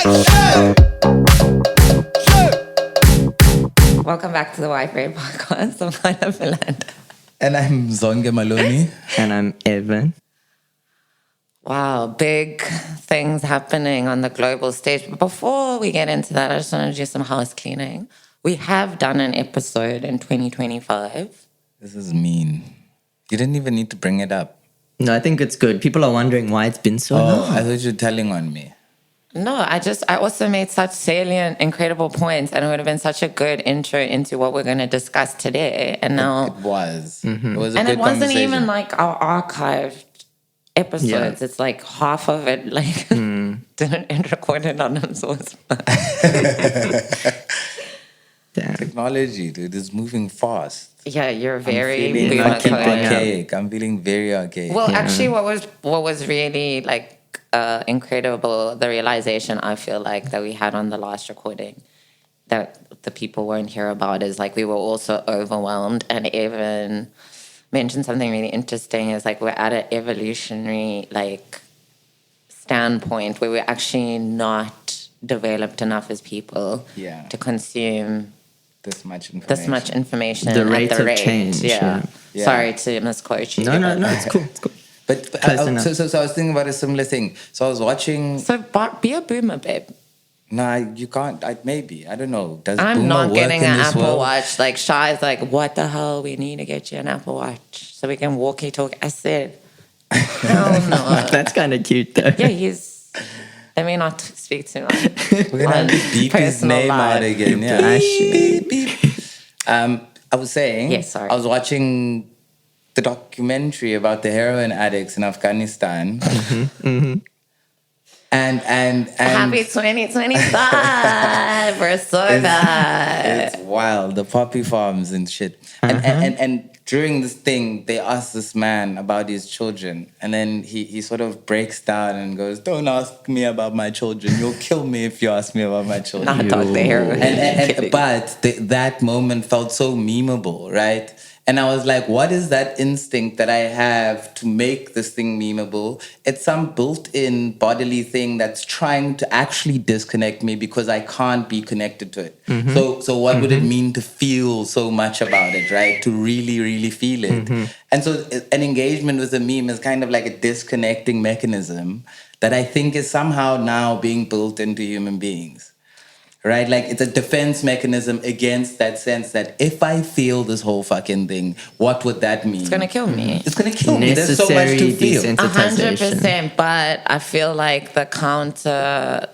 Welcome back to the Wi-Fi podcast. I'm Kaya Philander. And I'm Zonge Maloney. And I'm Evan. Wow, big things happening on the global stage. But before we get into that, I just want to do some house cleaning. We have done an episode in 2025. This is mean. You didn't even need to bring it up. No, I think it's good. People are wondering why it's been so long. I thought you were telling on me. No, I also made such salient, incredible points, and it would have been such a good intro into what we're going to discuss today. And now It was. Mm-hmm. It was a and good it wasn't conversation. even like our archived episodes. Yeah. It's like half of it like didn't end recorded on a source. Damn. Technology, dude, is moving fast. Yeah, you're very I'm feeling boomer fucking colonial. archaic. I'm feeling very archaic. Well, actually, what was really like incredible, the realization I feel like that we had on the last recording that the people won't hear about is like we were also overwhelmed, and Evan mentioned something really interesting is like we're at an evolutionary like standpoint where we're actually not developed enough as people to consume this much information The at rate the of rate. change, yeah. Sorry to misquote you. No, it's cool. It's cool. But Close enough. so I was thinking about a similar thing. So I was watching. So be a boomer, babe. No, you can't. Maybe. I don't know. Does I'm boomer not work getting in an this Apple world? Watch. Like, Shai's like, what the hell? We need to get you an Apple Watch so we can walkie talk. I said, hell no. That's kind of cute, though. Yeah, let me not speak too much. We're going to have to beep his personal name out life. again. Yeah. Beep, Beep, beep. I was saying, Yes, sorry. I was watching the documentary about the heroin addicts in Afghanistan. And Happy 2025. We're so bad. it's wild, the poppy farms and shit. And during this thing, they asked this man about his children, and then he sort of breaks down and goes, "Don't ask me about my children. You'll kill me if you ask me about my children." Not talk the heroin. But that moment felt so memeable, right? And I was like, what is that instinct that I have to make this thing memeable? It's some built-in bodily thing that's trying to actually disconnect me because I can't be connected to it. So what would it mean to feel so much about it, right? To really, really feel it. And so an engagement with a meme is kind of like a disconnecting mechanism that I think is somehow now being built into human beings. Right? Like it's a defense mechanism against that sense that if I feel this whole fucking thing, what would that mean? It's going to kill me. It's going to kill me. There's so much to feel. 100%. But I feel like the counter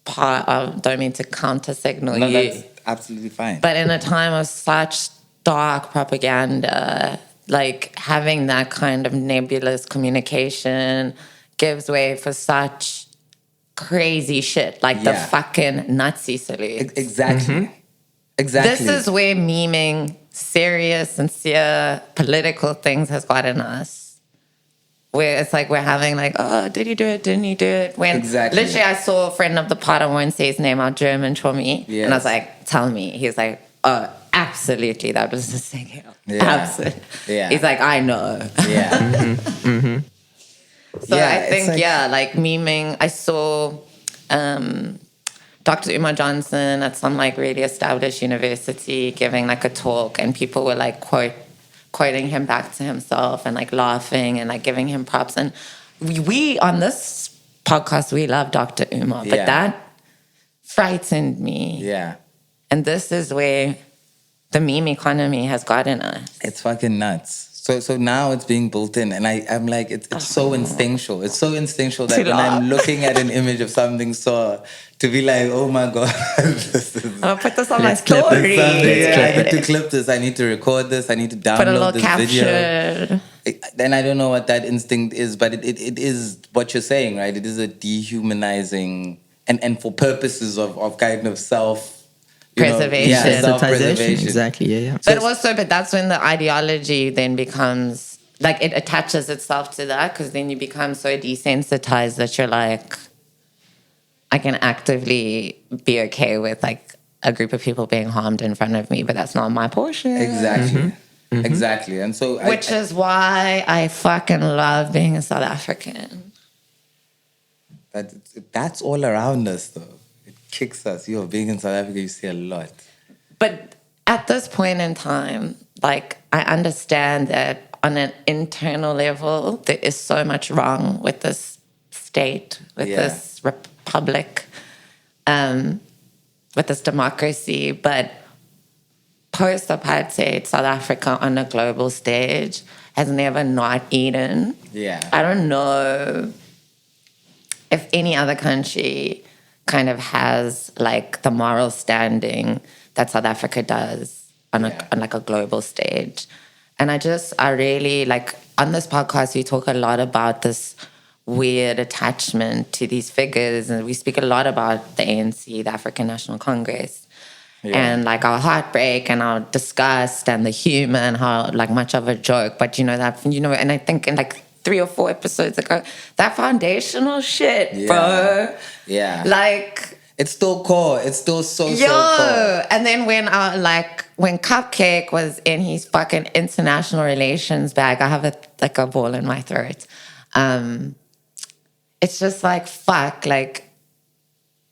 part of, don't mean to counter signal No, you. that's absolutely fine. But in a time of such dark propaganda, like having that kind of nebulous communication gives way for such crazy shit, like the fucking Nazi salute. Exactly. Exactly. This is where memeing serious, sincere political things has gotten us. Where it's like we're having like, oh, did he do it? Didn't he do it? When literally I saw a friend of the pod, I won't say his name, our German Chomi, and I was like, tell me. He's like, oh, absolutely, that was a signal. Yeah. Absolutely. Yeah. He's like, I know. Yeah. So I think, like memeing, I saw Dr. Umar Johnson at some like really established university giving like a talk, and people were like quoting him back to himself and like laughing and like giving him props. And we on this podcast, we love Dr. Umar, but that frightened me. Yeah. And this is where the meme economy has gotten us. It's fucking nuts. So now it's being built in, and I'm like, it's so instinctual. It's so instinctual that when I'm looking at an image of something to be like, oh my God, I'll put this on my story. I need to clip this. I need to record this. I need to download this video. Then I don't know what that instinct is, but it is what you're saying, right? It is a dehumanizing, and for purposes of kind of self-preservation. Self-preservation. Exactly, yeah. But that's when the ideology then becomes, like it attaches itself to that, because then you become so desensitized that you're like, I can actively be okay with like a group of people being harmed in front of me, but that's not my portion. Exactly. Exactly. And so Which is why I fucking love being a South African. That's all around us, though. kicks us. Yo, being in South Africa, you see a lot. But at this point in time, like, I understand that on an internal level, there is so much wrong with this state, with this republic, with this democracy. But post-apartheid South Africa on a global stage has never not eaten. Yeah. I don't know if any other country kind of has like the moral standing that South Africa does on like a global stage. And I really like, on this podcast, we talk a lot about this weird attachment to these figures. And we speak a lot about the ANC, the African National Congress. Yeah. And like our heartbreak and our disgust and the humor and how like much of a joke. But and I think in like 3 or 4 episodes ago, that foundational shit, bro. Yeah. Like, it's still core. It's still so core. And then when Cupcake was in his fucking international relations bag, I have a ball in my throat. It's just like, fuck, like,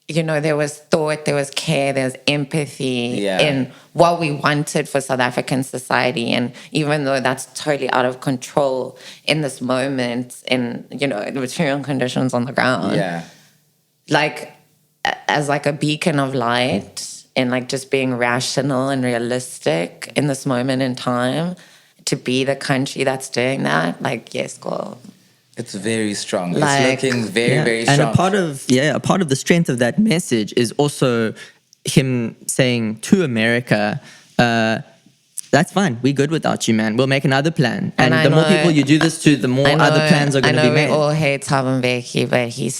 there was thought, there was care, there was empathy in what we wanted for South African society. And even though that's totally out of control in this moment, in, the material conditions on the ground, like, as like a beacon of light and like just being rational and realistic in this moment in time, to be the country that's doing that, like, yes, girl. It's very strong. It's looking very strong. And a part of the strength of that message is also him saying to America, that's fine. We're good without you, man. We'll make another plan. And the more people you do this to, the more other plans are going to be made. I know we all hate Thabo Mbeki,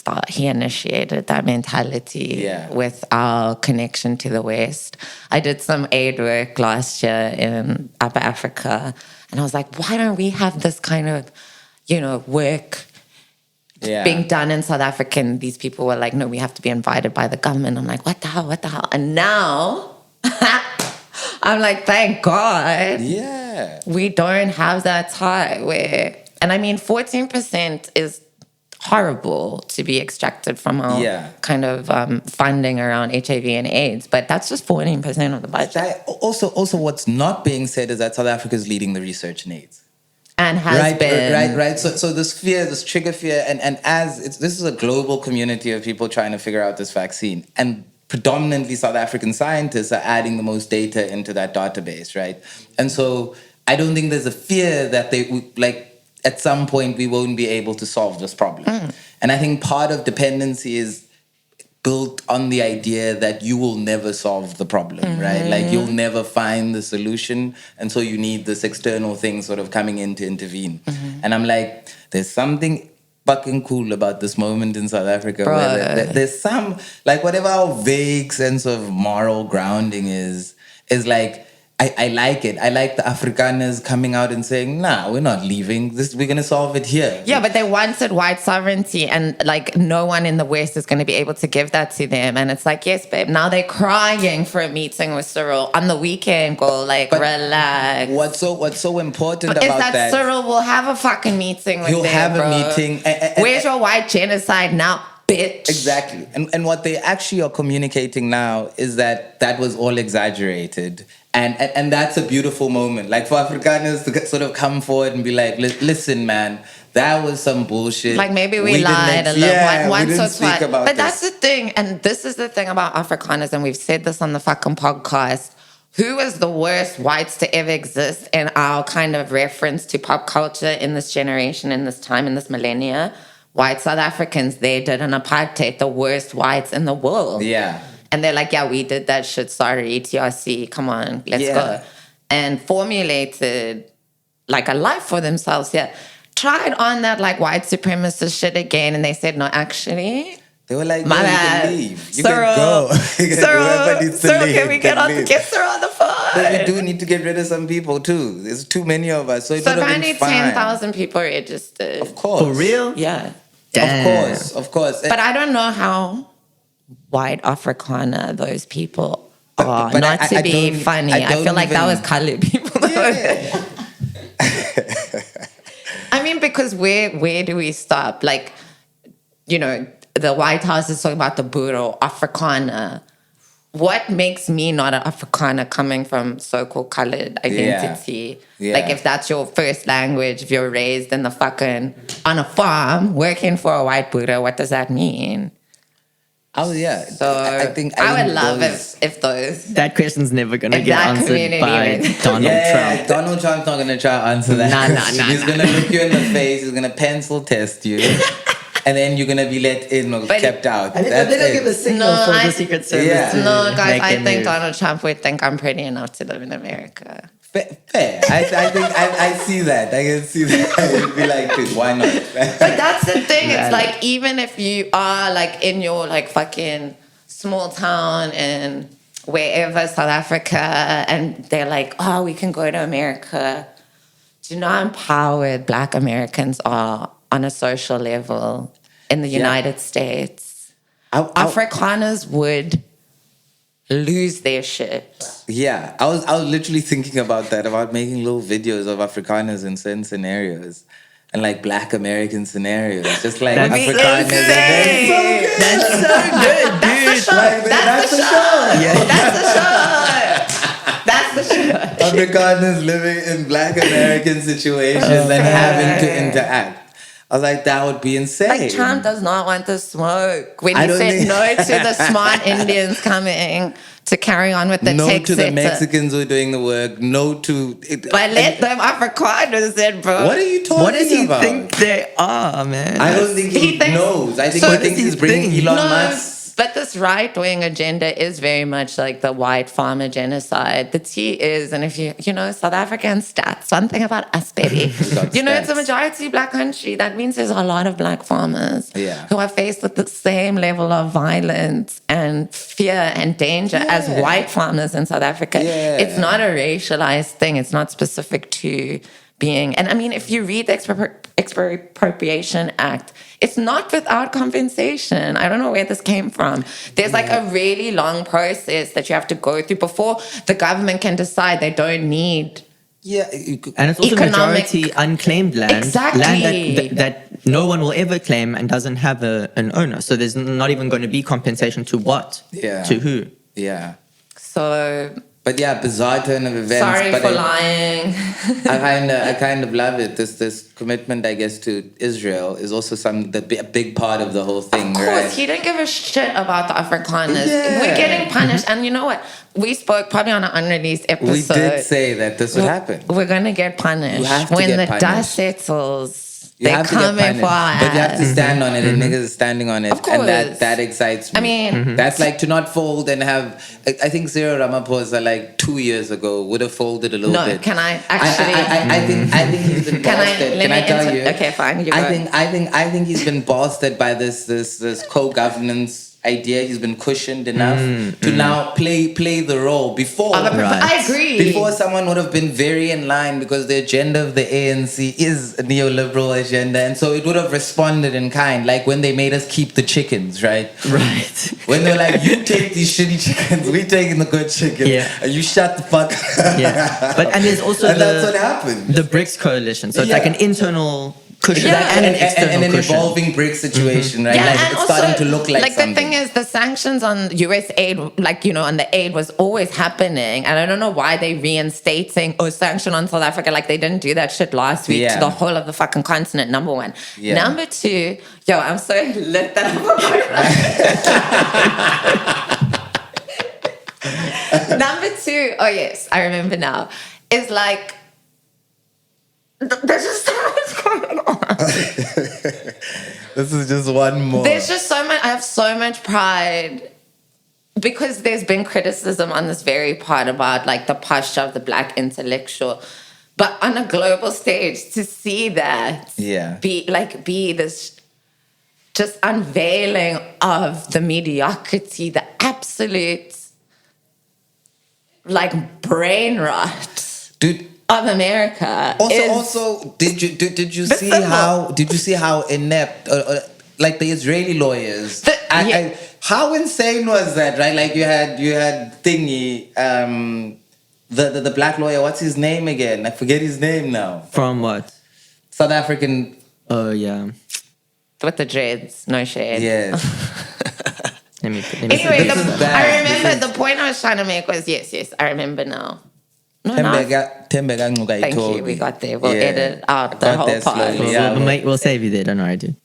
but he initiated that mentality with our connection to the West. I did some aid work last year in Upper Africa, and I was like, why don't we have this kind of work being done in South Africa? And these people were like, no, we have to be invited by the government. I'm like, what the hell? And now I'm like, thank God. Yeah. We don't have that tie where, and I mean, 14% is horrible to be extracted from our kind of funding around HIV and AIDS, but that's just 14% of the budget. Also, what's not being said is that South Africa is leading the research in AIDS. And has been. Right. So this fear, this trigger fear, and this is a global community of people trying to figure out this vaccine. And predominantly South African scientists are adding the most data into that database, right? And so I don't think there's a fear that at some point we won't be able to solve this problem. And I think part of dependency is built on the idea that you will never solve the problem, right? Like, you'll never find the solution, and so you need this external thing sort of coming in to intervene. And I'm like, there's something fucking cool about this moment in South Africa where there's some, like, whatever our vague sense of moral grounding is like, I like it. I like the Afrikaners coming out and saying, nah, we're not leaving. We're going to solve it here. Yeah, but they wanted white sovereignty, and like no one in the West is going to be able to give that to them. And it's like, yes, babe, now they're crying for a meeting with Cyril on the weekend. Go, like, relax. What's so important but about that? Cyril will have a fucking meeting with them, He'll have bro. a meeting. Where's your white genocide now, bitch? Exactly. And what they actually are communicating now is that was all exaggerated. And that's a beautiful moment. Like, for Afrikaners to sort of come forward and be like, listen, man, that was some bullshit. Like, maybe we lied a little once or twice. But that's this. the thing. And this is the thing about Afrikaners, and we've said this on the fucking podcast. Who is the worst whites to ever exist in our kind of reference to pop culture in this generation, in this time, in this millennia? White South Africans, they did an apartheid, the worst whites in the world. Yeah. And they're like, yeah, we did that shit. Sorry, TRC, come on, let's go. And formulated like a life for themselves. Yeah. Tried on that like white supremacist shit again. And they said, no, actually. They were like, my no, bad. you can leave. You Cyril, can go. Cyril, can we get Cyril on the phone? But we do need to get rid of some people too. There's too many of us. So it would have been fine. 10,000 people registered. Of course. For real? Yeah. Damn. Of course. But I don't know how white Afrikaner those people are. But not to be funny. I feel like that was colored people. Yeah. I mean, because where do we stop? Like, the White House is talking about the Boer or Afrikaner. What makes me not an Afrikaner coming from so-called colored identity? Yeah. Like if that's your first language, if you're raised in the fucking on a farm working for a white Buddha, what does that mean? Oh yeah. So I think I would love those- if those That question's never going to If get that answered community by was- Donald Yeah, Trump. Donald Trump's not gonna try to answer that. Nah, nah, question. nah, He's nah. gonna look you in the face. He's gonna pencil test you, and then you're gonna be let in or But- kept out. And That's then they'll it. give a signal No, for I- the Secret Service. Yeah. to No, guys, make I their think move. Donald Trump would think I'm pretty enough to live in America. Fair. I think I see that. I can see that. I'd be like, dude, why not? But that's the thing. It's Yeah. like even if you are like in your like fucking small town and wherever, South Africa, and they're like, oh, we can go to America. Do you know how empowered Black Americans are on a social level in the United States? Afrikaners would lose their shit. Yeah, I was literally thinking about that, about making little videos of Afrikaners in certain scenarios. And like Black American scenarios, just like That'd be Afrikaners. insane. That's so good, That's the dude. show. Like, That's the the show. Yeah. That's the show. That's the show. Afrikaners living in Black American situations and having to interact. I was like, that would be insane. Like Trump does not want to smoke. When I he don't said think- no to the smart Indians coming to carry on with the No tech to the sector. Mexicans who are doing the work. No to. But let them Afrikaners in, bro. What are you talking What does he about? think they are, man? I don't think He he, thinks- knows. I think So he what thinks does he he's bringing think? Elon No, Musk. but this right-wing agenda is very much like the white farmer genocide. The T is, and if you know, South African stats, one thing about us, baby, got you know, it's a stats. majority black country. That means there's a lot of black farmers Yeah. who are faced with the same level of violence and fear and danger as Yeah. white farmers in South Africa. Yeah. It's not a racialized thing. It's not specific to being. And I mean, if you read the Expropriation Act, it's not without compensation. I don't know where this came from. There's like a really long process that you have to go through before the government can decide they don't need. Yeah. And it's also Economic- majority unclaimed land. Exactly. Land that no one will ever claim and doesn't have an owner. So there's not even going to be compensation to what? Yeah. To who? Yeah. So But yeah, bizarre turn of events. sorry but for lying. I kind of love it. This commitment, I guess, to Israel is also a big part of the whole thing, Of course, right? he didn't give a shit about the Afrikaners. Yeah. We're getting punished. And you know what? We spoke probably on an unreleased episode. We did say that this would happen. We're going to get punished. You have to when get the punished. dust settles, You they're have to get coming for punished. us. But you have to stand on it, and niggas are standing on it. Of course. And that excites me. I mean, That's like to not fold and have. I think Cyril Ramaphosa, like 2 years ago, would have folded a little no, bit. can I actually... I think he's been Can I- bossed. let Can me I tell inter- you? okay, fine, you I go. think he's been bossed by this co-governance idea. He's been cushioned enough to now play the role before. Right. I agree. Before someone would have been very in line because the agenda of the ANC is a neoliberal agenda, and so it would have responded in kind, like when they made us keep the chickens, right? Right. When they're like, you take these shitty chickens, we taking the good chickens, Yeah. and you shut the fuck up. Yeah. And there's also And that's what happened. the BRICS coalition. So it's Yeah. like an internal cushion Yeah. and an external and an cushion. evolving brick situation, right? Like and it's starting to look like something. the thing is, the sanctions on U.S. aid, like, you know, on the aid was always happening. And I don't know why they reinstating sanction on South Africa. Like, they didn't do that shit last week Yeah. to the whole of the fucking continent, number one. Yeah. Number two, I'm so lit that up. Number two, oh yes, I remember now, is like, there's just so much going on. This is just one more. There's just so much. I have so much pride because there's been criticism on this very part about like the posture of the black intellectual, but on a global stage to see that be this just unveiling of the mediocrity, the absolute like brain rot, Dude. of America. Also, did you see how inept like the Israeli lawyers? How insane was that, right? Like you had thingy, the black lawyer. What's his name again? I forget his name now. From what? South African. Oh, yeah. with the dreads, no shade. Yes. Anyway, This is bad. I remember the point I was trying to make was yes, I remember now. No, thank you. We got there. We'll edit out the whole part. We'll save you there. Don't worry, dude.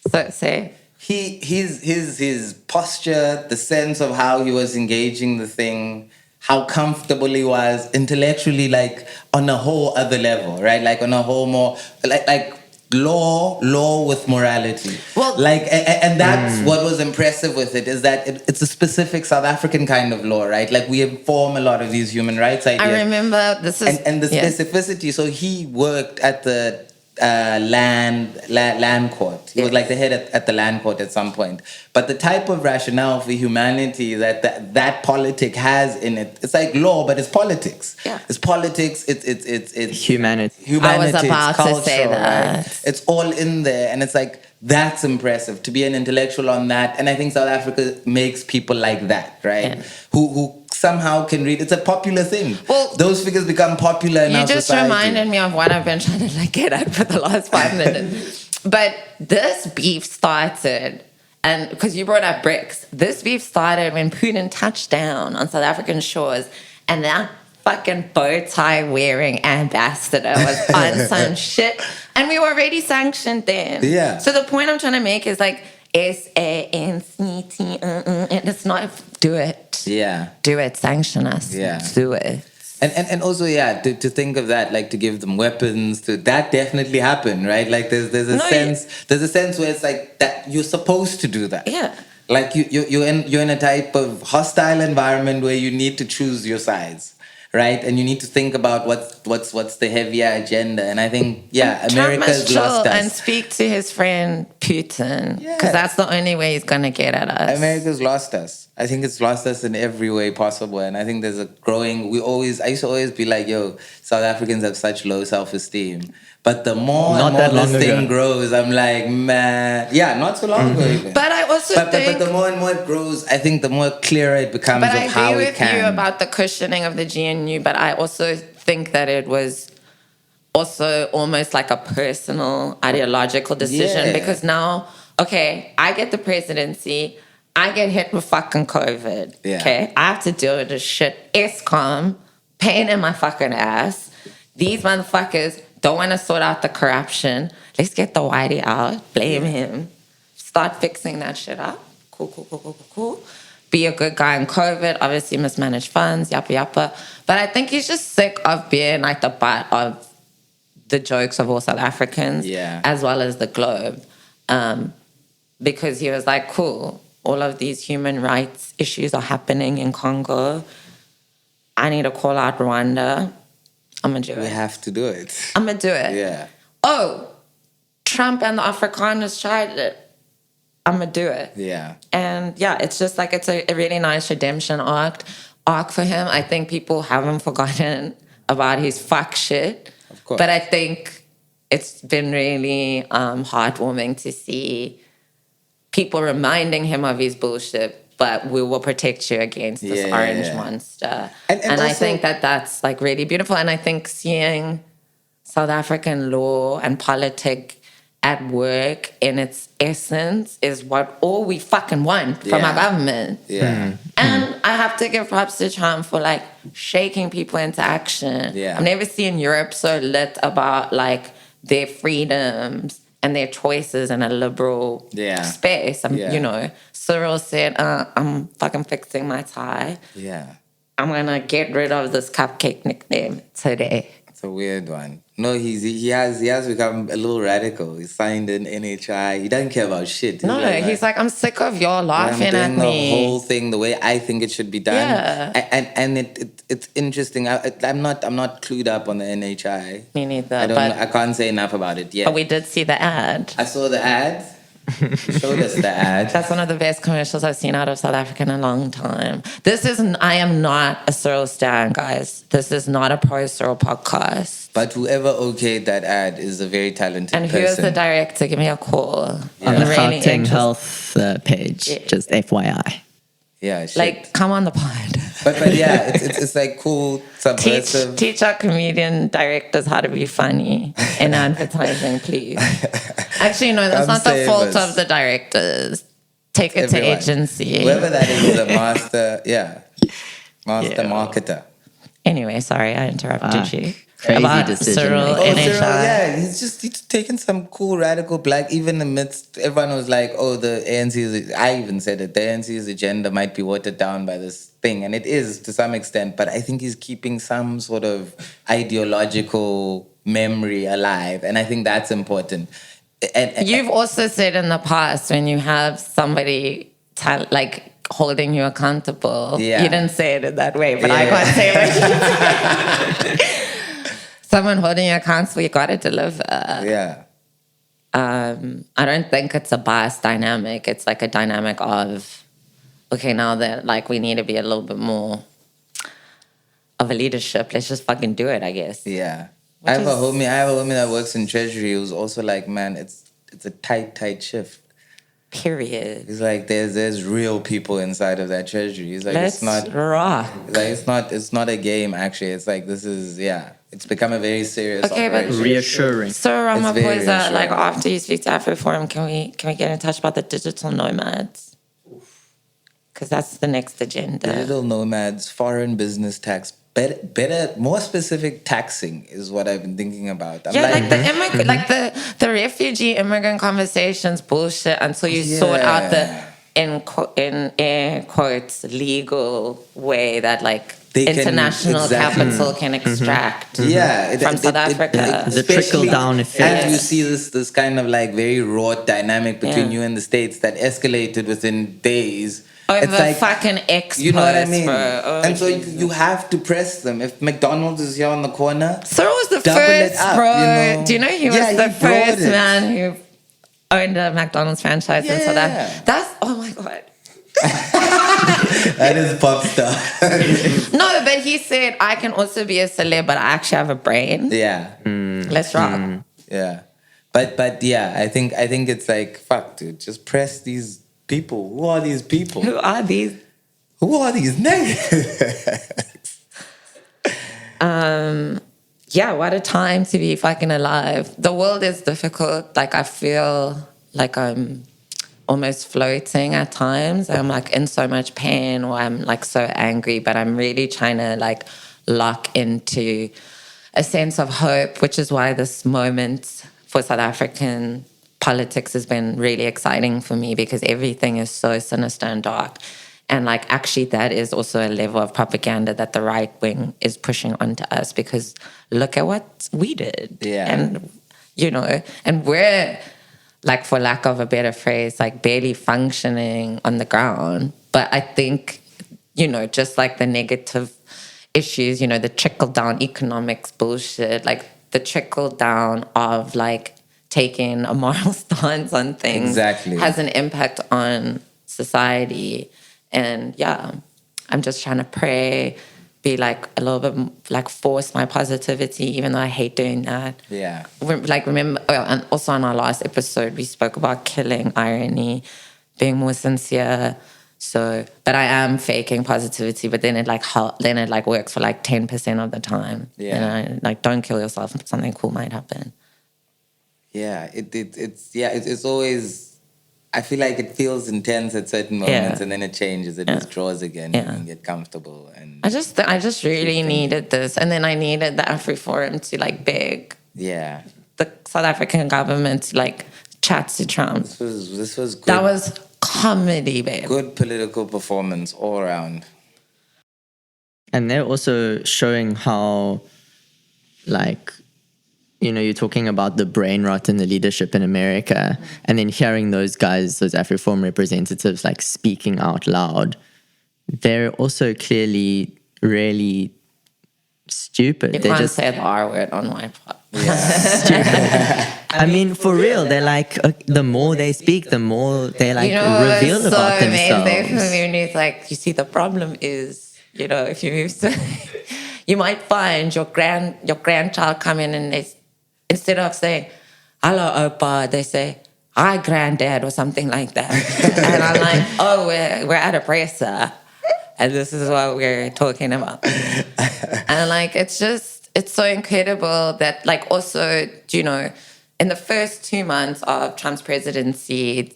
So say. His posture, the sense of how he was engaging the thing, how comfortable he was intellectually, like on a whole other level, right? Like on a whole more like law with morality. Well, like and that's what was impressive with it, is that it's a specific South African kind of law, right? Like we inform a lot of these human rights ideas. I remember this is and the specificity. So he worked at the land court. He was like the head at the land court at some point. But the type of rationale for humanity that politic has in it, it's like law, but it's politics. Yeah. It's politics. It's humanity. I was about culture, to say that. right? It's all in there, and it's like that's impressive to be an intellectual on that. And I think South Africa makes people like that, right? Yeah. Who somehow can read. It's a popular thing. Well, those figures become popular in our society. You just reminded me of what I've been trying to get at for the last 5 minutes. But this beef started, and because you brought up BRICS, this beef started when Putin touched down on South African shores, and that fucking bow tie wearing ambassador was on some shit, and we were already sanctioned then. Yeah. So the point I'm trying to make is like SANCT, and it's not do it. Yeah. Do it. Sanction us. Yeah. Do it. And also, yeah, to think of that, like to give them weapons, that definitely happened, right? Like there's a sense where it's like that you're supposed to do that. Yeah. Like you're in a type of hostile environment where you need to choose your sides, right? And you need to think about what's the heavier agenda. And I think, yeah, America's lost us. And speak to his friend Putin, because that's the only way he's gonna get at us. America's lost us. I think it's lost us in every way possible. And I think there's a growing, I used to always be like, yo, South Africans have such low self-esteem. But the more this thing grows, I'm like, man, yeah, not so long ago even. But I also think... But the more and more it grows, I think the more clearer it becomes of how it can. But I agree with you about the cushioning of the GNU, but I also think that it was also almost like a personal, ideological decision, because now, okay, I get the presidency, I get hit with fucking COVID. Yeah. Okay, I have to deal with this shit. ESCOM, pain in my fucking ass. These motherfuckers don't want to sort out the corruption. Let's get the whitey out. Blame him. Start fixing that shit up. Cool. Be a good guy in COVID. Obviously mismanage funds. Yappa. But I think he's just sick of being like the butt of the jokes of all South Africans, as well as the globe, because he was like, cool. All of these human rights issues are happening in Congo. I need to call out Rwanda. I'm going to do it. We have to do it. I'm going to do it. Yeah. Oh, Trump and the Afrikaners tried it. I'm going to do it. Yeah. And yeah, it's just like it's a really nice redemption arc for him. I think people haven't forgotten about his fuck shit. Of course. But I think it's been really heartwarming to see people reminding him of his bullshit, but we will protect you against this orange monster. And also, I think that's like really beautiful. And I think seeing South African law and politics at work in its essence is what all we fucking want from our government. Yeah. And I have to give props to Trump for like shaking people into action. Yeah. I've never seen Europe so lit about like their freedoms and their choices in a liberal space. You know, Cyril said, I'm fucking fixing my tie. Yeah. I'm going to get rid of this cupcake nickname today. It's a weird one. No, he has become a little radical. He signed an NHI. He doesn't care about shit. He's like, I'm sick of y'all laughing at me. The whole thing the way I think it should be done. Yeah. And it's interesting. I'm not clued up on the NHI. Me neither. I can't say enough about it yet. But we did see the ad. I saw the ad. You showed us the ad. That's one of the best commercials I've seen out of South Africa in a long time. I am not a Cyril stan, guys. This is not a pro-Cyril podcast. But whoever okayed that ad is a very talented person. And who's the director? Give me a call. On the Gauteng Health page, just FYI. Yeah, shit. Like, come on the pod. But yeah, it's like cool, subversive. Teach our comedian directors how to be funny in advertising, please. Actually, no, that's Come not the save fault us. of the directors. Take it Everyone. to agency. Whoever that is a master, master Yeah. marketer. Anyway, sorry, I interrupted you. Crazy About decision Cyril making. in Cyril, HR. yeah, he's taken some cool radical black. Even amidst everyone was like, "Oh, the ANC's." I even said it. The ANC's agenda might be watered down by this thing, and it is to some extent. But I think he's keeping some sort of ideological memory alive, and I think that's important. And You've also said in the past when you have somebody like holding you accountable. Yeah. You didn't say it in that way, but I Yeah. can't say it. Someone holding you accountable, you got to deliver. yeah, I don't think it's a bias dynamic. It's like a dynamic of, okay, now that like we need to be a little bit more of a leadership. Let's just fucking do it, I guess. yeah. Which I have a is- homie that works in Treasury who's also like, man, it's a tight shift. Period. He's like, there's real people inside of that Treasury. He's like, Let's it's not. rock. Like it's not a game actually. It's like this is it's become a very serious Okay, but operation. Reassuring. So very Ramaphosa, like reassuring. after you speak to AfriForum, can we get in touch about the digital nomads? Because that's the next agenda. Digital nomads, foreign business tax, better, more specific taxing is what I've been thinking about. I'm Yeah, like the immigrant, like the refugee immigrant conversations bullshit until you sort out the in air quotes legal way that like They can- international exactly. capital can extract yeah, from South Africa. The trickle-down effect. And you see this kind of like very raw dynamic between Yeah. you and the States that escalated within days. Over It's like, fucking expos, you know what I mean? bro. Oh, and so Jesus. you have to press them. If McDonald's is here on the corner, Cyril was the double it first, up, bro. you know? Do you know he was Yeah, the he brought first it. man who owned a McDonald's franchise in South Yeah. Africa? That's, oh my God. that is pop star. No, but he said, I can also be a celeb, but I actually have a brain. yeah. Let's rock. Yeah, but yeah, I think it's like fuck, dude. Just press these people. Who are these people? Who are these? Who are these niggas? Yeah, what a time to be fucking alive. The world is difficult. Like, I feel like I'm almost floating at times. I'm like in so much pain or I'm like so angry, but I'm really trying to like lock into a sense of hope, which is why this moment for South African politics has been really exciting for me because everything is so sinister and dark. And like actually that is also a level of propaganda that the right wing is pushing onto us because look at what we did. Yeah. And, you know, and we're like, for lack of a better phrase, like barely functioning on the ground. But I think, you know, just like the negative issues, you know, the trickle down economics bullshit, like the trickle down of like taking a moral stance on things Exactly. has an impact on society. And yeah, I'm just trying to pray, be like a little bit like force my positivity, even though I hate doing that. Yeah. Like remember, and also on our last episode, we spoke about killing irony, being more sincere. So, but I am faking positivity, but then it like works for like 10% of the time. Yeah. And I, like, don't kill yourself. Something cool might happen. Yeah, it's always. I feel like it feels intense at certain moments, Yeah. and then it changes. It Yeah. withdraws again, Yeah. and get comfortable. And I just really needed this, and then I needed the AfriForum to like beg yeah, the South African government to like chat to Trump. this was good, That was comedy, babe. good political performance all around. And they're also showing how, like, you know, you're talking about the brain rot in the leadership in America, and then hearing those guys, those AfriForum representatives, like speaking out loud, they're also clearly really stupid. You They're can't just, say the R word on my pod. I mean, for real, they're like, the more they speak, the more they like You know, reveal it's about so amazing themselves. for me when it's like, you see, the problem is, you know, if you move to, you might find your grandchild come in and they, instead of saying, hello, Opa, they say, hi, granddad, or something like that. And I'm like, oh, we're at a presser. and this is what we're talking about. And like, it's so incredible that like also, in the first 2 months of Trump's presidency,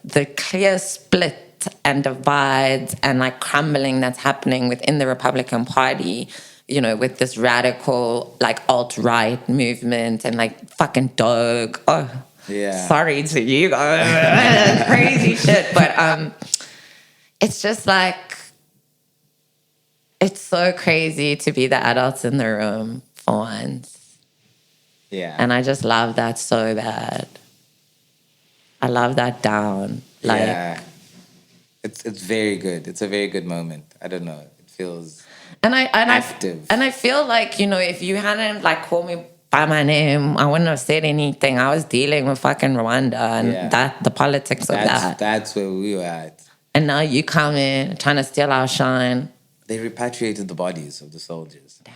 the clear split and divides and like crumbling that's happening within the Republican Party, with this radical like alt-right movement and like fucking dog. Oh, Yeah. sorry to you guys. Crazy shit. But it's just like, it's so crazy to be the adults in the room for once. Yeah. And I just love that so bad. I love that down. Like, yeah. It's very good. It's a very good moment. I don't know. It feels active. I feel like, if you hadn't like called me by my name, I wouldn't have said anything. I was dealing with fucking Rwanda and the politics of that. That's where we were at. And now you come in trying to steal our shine. They repatriated the bodies of the soldiers. Damn.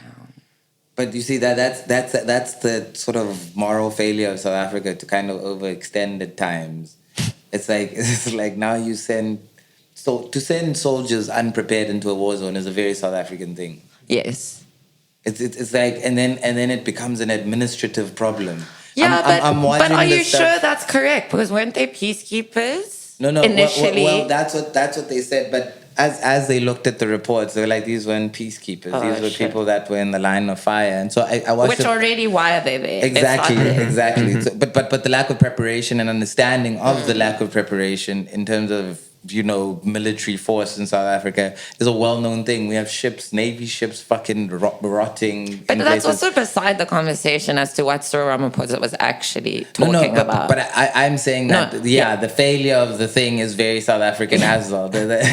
But you see that's the sort of moral failure of South Africa to kind of overextend at times. It's like now you send soldiers unprepared into a war zone is a very South African thing. Yes. It's like and then it becomes an administrative problem. Yeah, but are you stuff. sure that's correct? Because weren't they peacekeepers? No. Initially, well, that's what they said. But as they looked at the reports, they were like, these weren't peacekeepers. These were people that were in the line of fire. And so I watched. Already, why are they there? Exactly. Mm-hmm. So, but the lack of preparation and understanding of the lack of preparation in terms of military force in South Africa is a well-known thing. We have ships, Navy ships, fucking rotting. But that's also beside the conversation as to what Cyril Ramaphosa was actually talking about. But I'm saying that, the failure of the thing is very South African as well. They're like,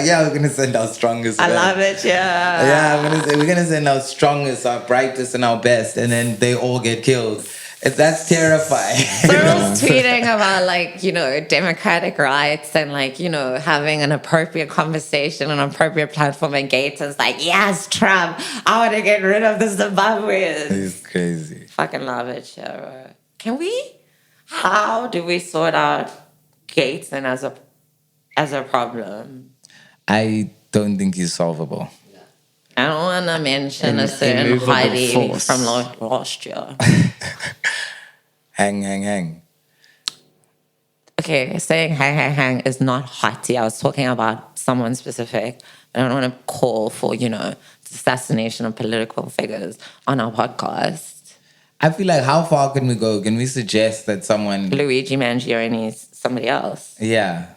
we're going to send our strongest. I love it, yeah. Yeah, I'm going to say, we're going to send our strongest, our brightest, and our best, and then they all get killed. That's terrifying. Cyril's tweeting about democratic rights and having an appropriate conversation, an appropriate platform, and Gates is like, yes, Trump, I want to get rid of the Zimbabweans. He's crazy. Fucking love it, Cheryl. How do we sort out Gates and as a problem? I don't think he's solvable. I don't want to mention a certain Heidi from last year. Hang. Okay, saying hang is not haughty. I was talking about someone specific. I don't want to call for, assassination of political figures on our podcast. I feel like, how far can we go? Can we suggest that someone... Luigi Mangione is somebody else. Yeah.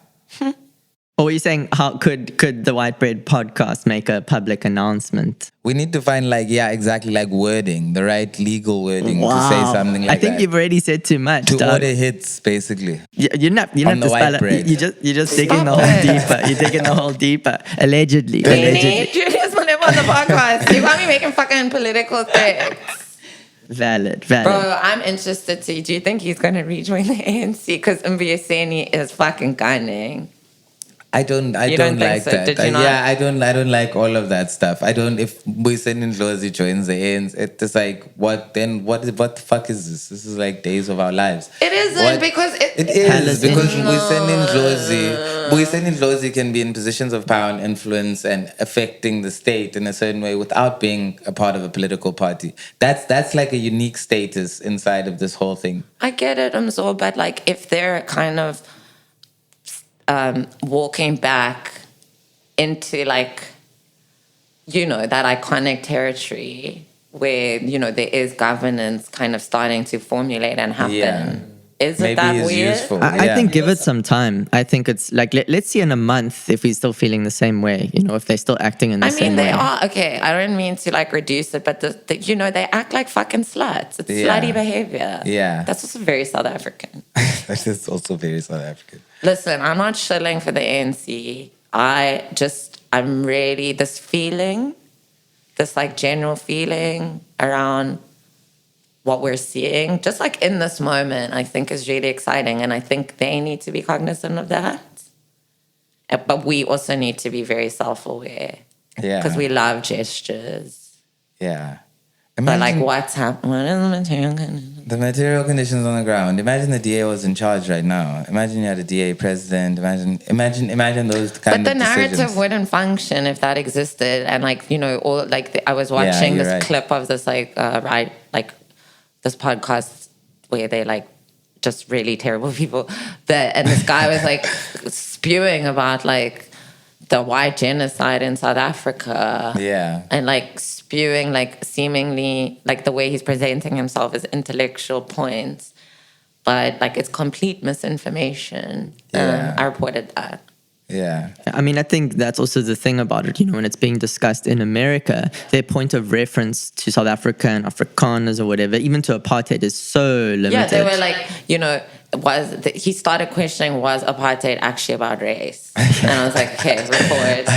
Or were you saying, how could the White Bread podcast make a public announcement? We need to find wording, the right legal wording to say something like that. I think you've already said too much. To order hits, basically. You're not to spell it. You're just digging the hole deeper. You're digging the hole deeper. Allegedly. Julius Malema on the podcast. You got me making fucking political things. Valid. Bro, I'm interested to. Do you think he's going to rejoin the ANC? Because Mbuyiseni is fucking gunning. I don't like so? that. Did you not? Yeah, I don't like all of that stuff. If Mbuyiseni Ndlozi joins the ANC, it's like, what the fuck is this? This is like days of our lives. It isn't because it is because Mbuyiseni Ndlozi can be in positions of power and influence and affecting the state in a certain way without being a part of a political party. That's like a unique status inside of this whole thing. I get it, Mzo, but if they're kind of walking back into that iconic territory where there is governance kind of starting to formulate and happen. Yeah. Isn't that weird? Useful. I think give it some time. I think it's let's see in a month if he's still feeling the same way. If they're still acting in the same way. They are. Okay, I don't mean to reduce it, but they act like fucking sluts. It's slutty behavior. Yeah. That's also very South African. That is also very South African. Listen, I'm not shilling for the ANC. I'm really this feeling, this general feeling around what we're seeing, just in this moment, I think is really exciting. And I think they need to be cognizant of that. But we also need to be very self-aware. Yeah. Because we love gestures. Yeah. But like, Imagine- what's happening? What is the material condition? The material conditions on the ground. Imagine the DA was in charge right now. Imagine you had a DA president. Imagine those kind But the of narrative decisions. wouldn't function if that existed. And like, all like I was watching you're this right. clip of this this podcast where they like just really terrible people and this guy was like spewing about like the white genocide in South Africa. Yeah. And like spewing like seemingly like the way he's presenting himself as intellectual points, but like it's complete misinformation. Yeah. I reported that. Yeah. I mean, I think that's also the thing about it. When it's being discussed in America, their point of reference to South Africa and Afrikaners or whatever, even to apartheid, is so limited. Yeah, they were like, he started questioning, was apartheid actually about race? And I was like, okay, report.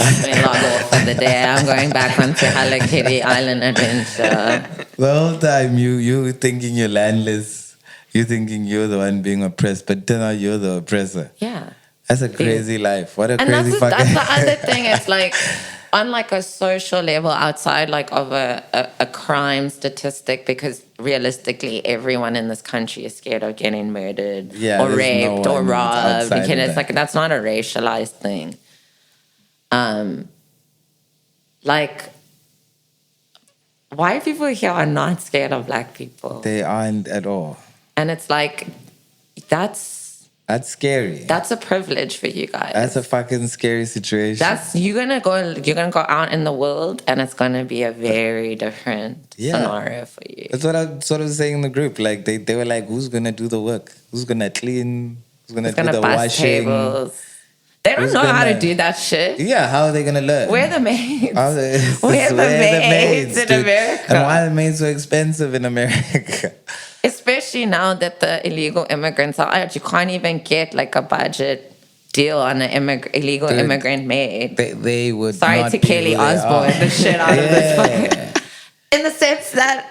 Let me log off for the day. I'm going back onto Hello Kitty Island Adventure. The whole time you thinking you're landless, you thinking you're the one being oppressed, but then you're the oppressor. Yeah. That's a crazy life. What a And crazy fucking... that's the other thing. It's like, on like a social level outside like of a crime statistic, because realistically everyone in this country is scared of getting murdered or raped or robbed. It's like, that's not a racialized thing. Like, white people here are not scared of black people. They aren't at all. And it's like, that's scary. That's a privilege for you guys. That's a fucking scary situation. You're gonna go out in the world, and it's gonna be a very different scenario for you. That's what I sort of saying in the group. Like they were like, who's gonna do the work? Who's gonna clean? Who's gonna do the bust washing? Tables? They don't know how to do that shit. Yeah, how are they gonna learn? We're the maids. We're the maids in America. And why are the maids so expensive in America? Especially now that the illegal immigrants are out, you can't even get like a budget deal on an illegal immigrant maid. They would. Sorry not to be Kelly who they Osbourne, are. the shit out of this fucking. In the sense that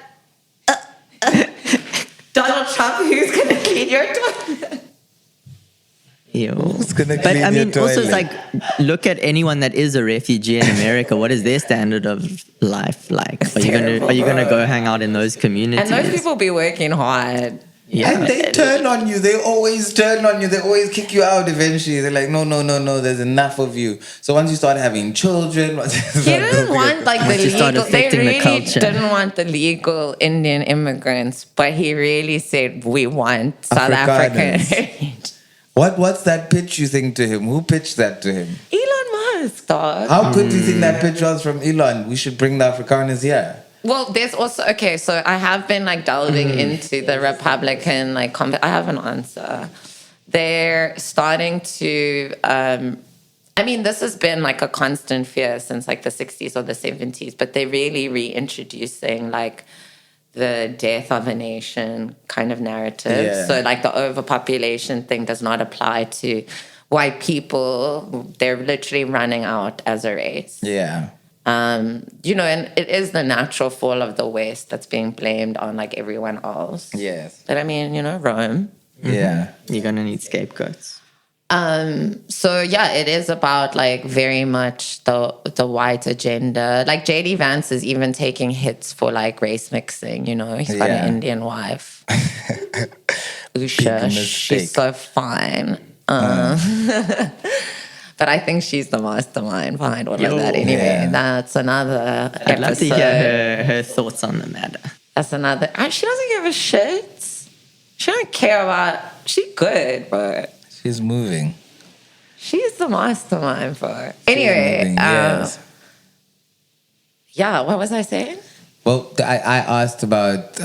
Donald Trump, who's gonna clean your toilet? Ew. Who's gonna But clean I mean, your also toilet? it's like, look at anyone that is a refugee in America. What is their standard of life like? Are you gonna go hang out in those communities? And those people be working hard. Yeah. And they turn on you. They always turn on you. They always kick you out eventually. They're like, no, there's enough of you. So once you start having children... He didn't want like the Once you start legal... They affecting the really culture. didn't want the legal Indian immigrants, but he really said, we want South African. What's that pitch you think to him? Who pitched that to him? Elon Musk, dog. How good do you think that pitch was from Elon? We should bring the Afrikaners here. Well, there's also... Okay, so I have been like delving into the Republican like... I have an answer. They're starting to... I mean, this has been like a constant fear since like the 60s or the 70s, but they're really reintroducing like the death of a nation kind of narrative. Yeah. So like the overpopulation thing does not apply to white people. They're literally running out as a race. Yeah. And it is the natural fall of the West that's being blamed on like everyone else. Yes. But I mean, Rome. Yeah. You're gonna need scapegoats. So yeah, it is about like very much the white agenda. Like JD Vance is even taking hits for like race mixing. He's got an Indian wife, Usha. She's so fine. But I think she's the mastermind behind all of that. Anyway, that's another episode. I'd love to hear her thoughts on the matter. That's another. She doesn't give a shit. She don't care about. She good, but. She's moving. She's the mastermind for it. Anyway, yes. Yeah, what was I saying? Well, I asked about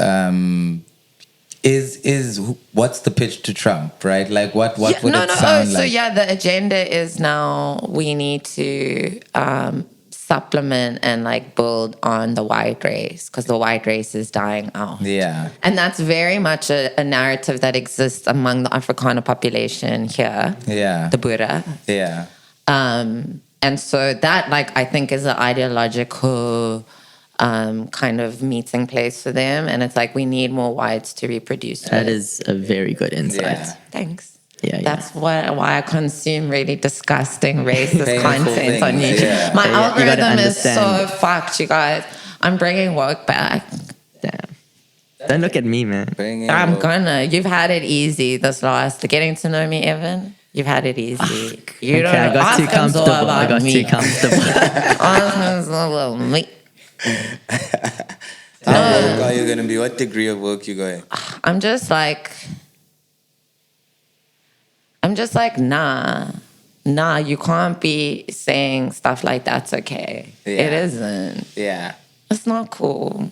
is what's the pitch to Trump, right? Like what would it sound like? So yeah, the agenda is now we need to supplement and like build on the white race because the white race is dying out. Yeah. And that's very much a narrative that exists among the Afrikaner population here. Yeah. The Buddha. Yeah. And so that, like, I think is an ideological kind of meeting place for them. And it's like, we need more whites to reproduce. That is a very good insight. Yeah. Thanks. Yeah, That's why I consume really disgusting racist Painful content on things, YouTube. yeah. My Yeah, you gotta algorithm is so understand. fucked, you guys. I'm bringing woke back. Damn. Don't look at me, man. I'm gonna. You've had it easy this last. Getting to know me, Evan. You've had it easy. You Okay, I got too comfortable. I got too comfortable. Me. How woke are you going to be? What degree of work you going? I'm just like, nah, you can't be saying stuff like that's okay. Yeah. It isn't. Yeah. It's not cool.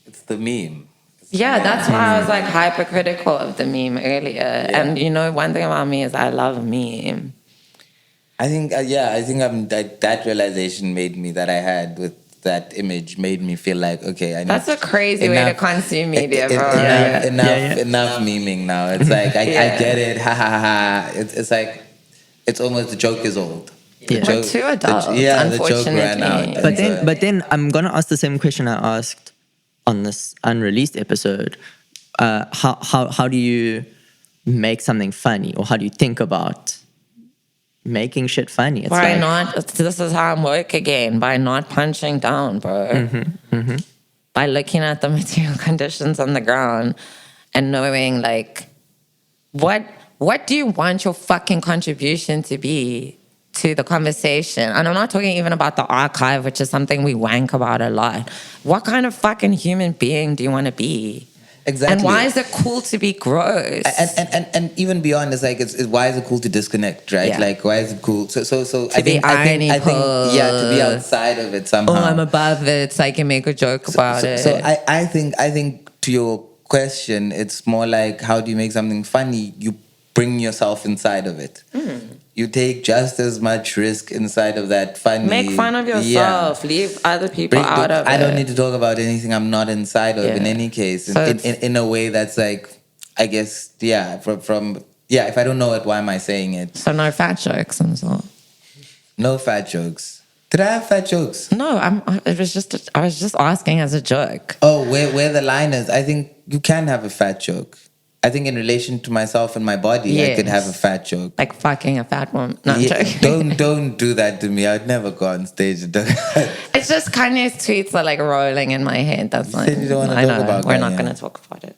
It's the meme. Yeah, that's why I was like hypercritical of the meme earlier. Yeah. And you know, one thing about me is I love a meme. I think, that realization made me, that I had with that image, made me feel like, okay, I need That's a crazy way to consume media, bro. Enough memeing now. It's like, I get it, ha ha ha. It's like, it's almost, the joke is old. Yeah. We're too adults, the joke ran out. unfortunately. But then I'm gonna ask the same question I asked on this unreleased episode. How do you make something funny, or how do you think about making shit funny? It's Why like, not? This is how I'm woke again. By not punching down, bro. By looking at the material conditions on the ground and knowing, like, what do you want your fucking contribution to be to the conversation? And I'm not talking even about the archive, which is something we wank about a lot. What kind of fucking human being do you want to be? Exactly. And why is it cool to be gross? And even beyond, it's like, why is it cool to disconnect, right? Yeah. Like, why is it cool? So To be irony-ful. to be outside of it somehow. Oh, I'm above it, so I can make a joke about it. So I think to your question, it's more like, how do you make something funny? You bring yourself inside of it. You take just as much risk inside of that funny. Make fun of yourself. Yeah. Leave other people out of it. I don't need to talk about anything I'm not inside of in any case. So in a way that's like, I guess, from if I don't know it, why am I saying it? So no fat jokes and so. No fat jokes. Did I have fat jokes? No, I was just asking as a joke. Oh, where the line is. I think you can have a fat joke. I think in relation to myself and my body, I could have a fat joke. Like fucking a fat woman. No, I'm joking. Don't do that to me. I'd never go on stage and do that. It's just Kanye's tweets are like rolling in my head. That's like, You don't want to I talk know. about We're not Kanye. going to talk about it.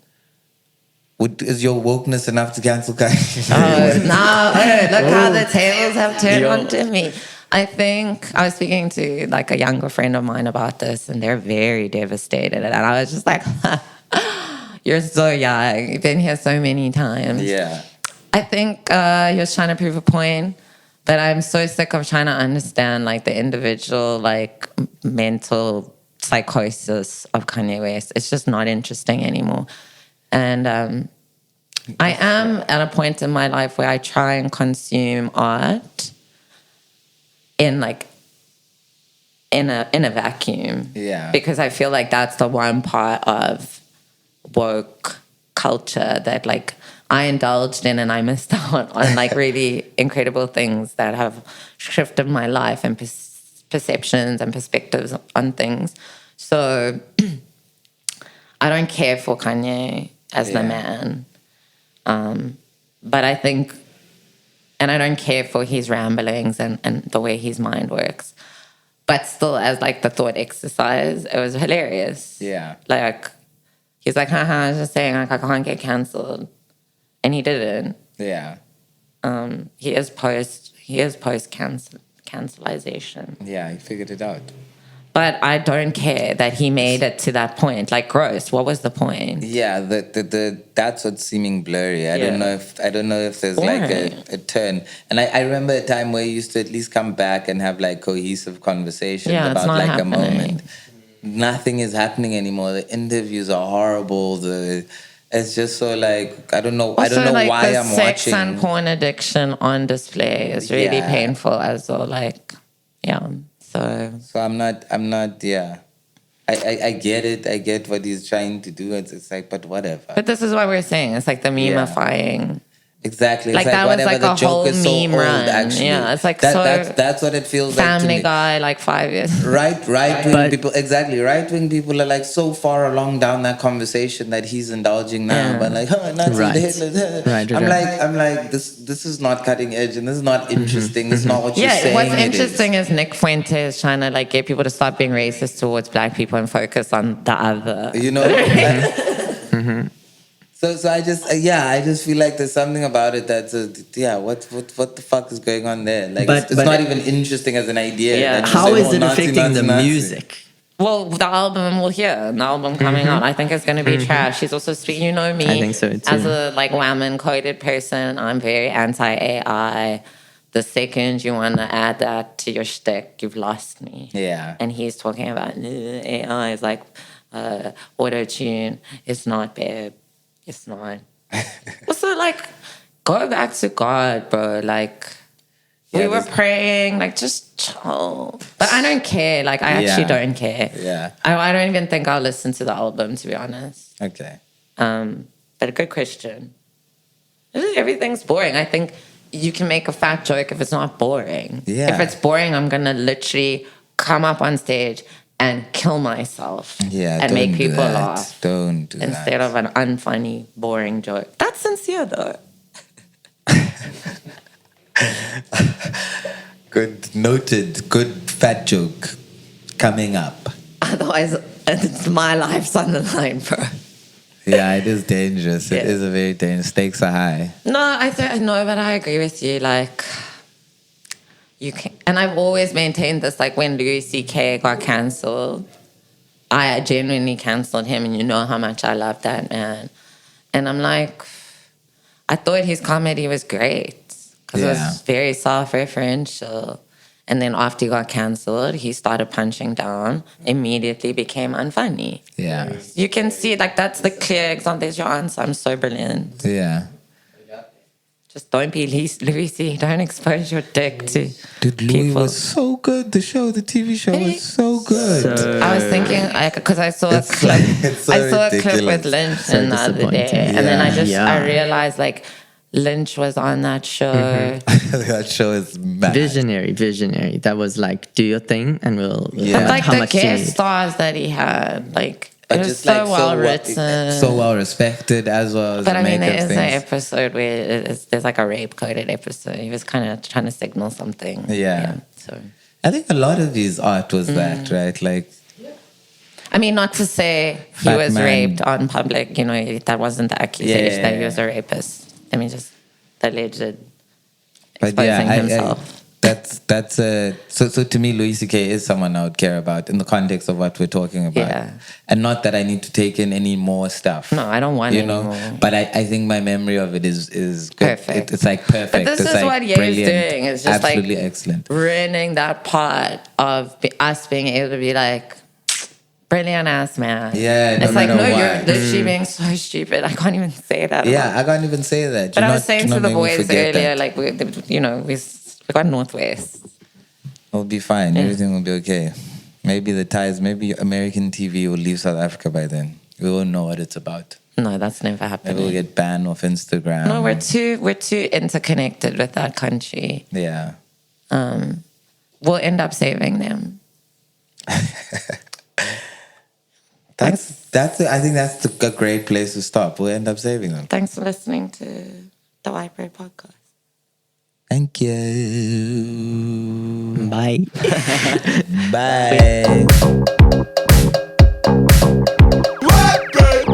Is your wokeness enough to cancel Kanye? Oh, no. Look how the tables have turned onto me. I think I was speaking to like a younger friend of mine about this, and they're very devastated. And I was just like, you're so young. You've been here so many times. Yeah. I think he was trying to prove a point, but I'm so sick of trying to understand like the individual like mental psychosis of Kanye West. It's just not interesting anymore. And I am at a point in my life where I try and consume art in a vacuum. Yeah. Because I feel like that's the one part of woke culture that like I indulged in, and I missed out on like really incredible things that have shifted my life and perceptions and perspectives on things. So I don't care for Kanye as the man. But I think, and I don't care for his ramblings and the way his mind works. But still, as like the thought exercise, it was hilarious. Yeah. Like, he's like, haha, I was just saying, like, I can't get cancelled. And he didn't. Yeah. He is post cancellation. Yeah, he figured it out. But I don't care that he made it to that point. Like, gross. What was the point? Yeah, that's what's seeming blurry. I don't know if there's like a turn. And I remember a time where you used to at least come back and have like cohesive conversations about like happening. a moment. Nothing is happening anymore. The interviews are horrible. It's just so like I don't know Like why the I'm sex watching. and porn addiction on display is really Yeah. painful as well. Like, yeah. So I'm not. Yeah, I get it. I get what he's trying to do. It's like, but whatever. But this is what we're saying. It's like the memifying. Exactly. It's Like, that was whatever, like the a joke whole is so meme old, run. actually. Yeah, it's like that's what it feels like to Family me. Guy, like 5 years. Right wing But- people, exactly. Right wing people are like so far along down that conversation that he's indulging now. Yeah. But like, Nazis, Right. the Hitler. Right. I'm like, this is not cutting edge and this is not interesting. This is not what you're Yeah, saying. what's it is. interesting is Nick Fuentes trying to like get people to stop being racist towards black people and focus on the other. You know. So I just I just feel like there's something about it that's what the fuck is going on there? Like But- it's but- not even interesting as an idea. Yeah. That you How say, is oh, it Nazi, affecting the Nazi, Nazi. music? Well, the album we'll hear, the album coming out, I think it's going to be trash. She's also speaking, you know me. I think so, too. As a like woman coded person, I'm very anti AI. The second you want to add that to your shtick, you've lost me. Yeah. And he's talking about AI is like auto tune. It's not, babe. It's not. Also, like, go back to God, bro. Like, we were praying, like, just chill. But I don't care. Like, I actually don't care. Yeah. I don't even think I'll listen to the album, to be honest. Okay. But a good question. Everything's boring. I think you can make a fat joke if it's not boring. Yeah. If it's boring, I'm going to literally come up on stage and kill myself. Yeah. And don't make do people that. laugh. Don't do Instead that. of an unfunny, boring joke. That's sincere, though. Good noted. Good fat joke coming up. Otherwise, it's my life's on the line, bro. Yeah, it is dangerous. It Yeah. is a very dangerous. Stakes are high. No, no, but I agree with you. Like, you can, and I've always maintained this. Like, when Louis C.K. got cancelled, I genuinely cancelled him, and you know how much I love that man. And I'm like, I thought his comedy was great because it was very self-referential. And then after he got cancelled, he started punching down, immediately became unfunny. Yeah. You can see, like, that's the clear example. There's your answer. I'm so brilliant. Yeah. Just don't be Louis C. Don't expose your dick to Dude, Louis people. was so good. The TV show was so good. I was thinking, because I saw a It's clip. like- it's so I saw a clip ridiculous. with Lynch So the other day, disappointing. and then Yeah. I realized like Lynch was on that show. That show is mad. Visionary. That was like, do your thing, and we'll Yeah. But like how the much do you guest need? stars that he had, like But it was just so like well written. so well respected as well as But the I mean, there makeup is an things. episode where there's like a rape coded episode. He was kind of trying to signal something. Yeah. So. I think a lot of his art was that, right? Like, I mean, not to say he Fat was man. raped on public, you know, that wasn't the accusation that he was a rapist. I mean, just the alleged but exposing yeah, himself. that's so to me, Louis C.K. is someone I would care about in the context of what we're talking about. Yeah. And not that I need to take in any more stuff. No, I don't want you any know. more. But I think my memory of it is good. Perfect. It's like perfect. But this it's is like what Ye's brilliant. doing. It's just absolutely like excellent. ruining that part of us being able to be like, brilliant ass man. Yeah, no it's like, matter no, what. you're literally being so stupid. I can't even say that. Yeah, I can't even say that. But Do I was not- saying do to not the make me boys forget earlier, that. like, we got Northwest. It'll be fine. Yeah. Everything will be okay. Maybe the ties, maybe American TV will leave South Africa by then. We won't know what it's about. No, that's never Maybe happening. we'll get banned off Instagram. No, we're too interconnected with that country. Yeah. We'll end up saving them. I think that's a great place to stop. We'll end up saving them. Thanks for listening to the White Bread Podcast. Thank you. Bye. Bye. White bread,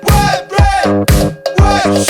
white bread, white